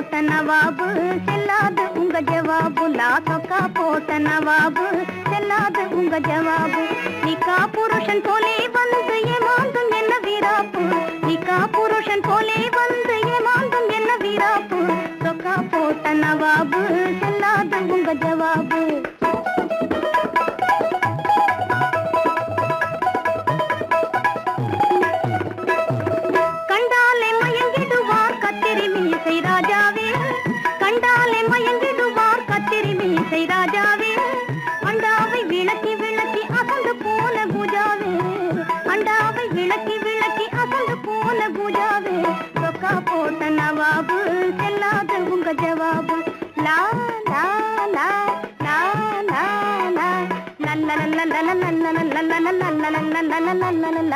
போட்ட நவாபு செல்லாது உங்க ஜவாபு. லா சொக்கா போட்ட நவாபு செல்லாது உங்க ஜவாபு. நிக்கா புருஷன் போலே வந்து ஏமாந்தும் என்ன வீராப்பு. நிக்கா புருஷன் போலே வந்து ஏமாந்தும் என்ன வீராப்பு. சொக்கா போட்ட நவாபு செல்லாது உங்க ஜவாபு. ராஜாவே கண்டாலே மயங்கிடுவார் கத்திரி மீசை ராஜாவே. அண்டாவை விளக்கி விளக்கி அசந்து போன பூஜாவே. அண்டாவை விளக்கி விளக்கி அசந்து போன பூஜாவே. சொக்கா போட்ட நவாபு செல்லாத உங்க ஜவாபு. லா லா லா லா லா லா லல்ல லல்ல லல்ல லல்ல லல்ல லல்ல லல்ல.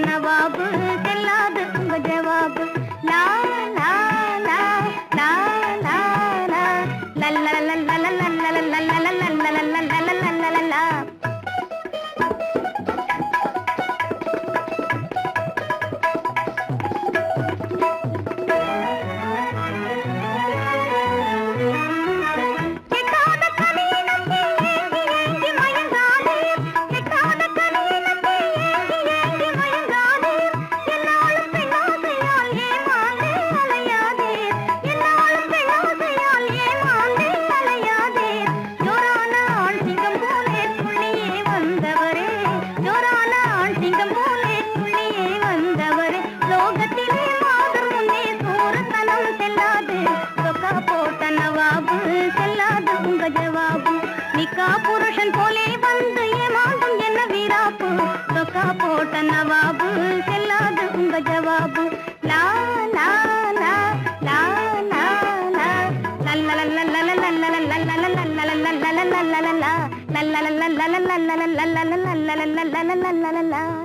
நவாபு செல்லாது உங்க ஜவாபு. லா லா லா லா லா லா லல்ல லல்ல லல்ல லல்ல லல்ல. நிக்கா புருஷன் போலே வந்து ஏமாந்தும் என்ன வீராப்பு. சொக்கா போட்ட நவாபு செல்லாது உங்க ஜவாபு. லா லா லா லா லா லா லல்ல லல்ல லல்ல லல்ல லல்ல லல்ல லல்ல லல்ல லல்ல லல்ல லல்ல லல்ல லல்ல லல்ல லல்ல லல்ல லல்ல.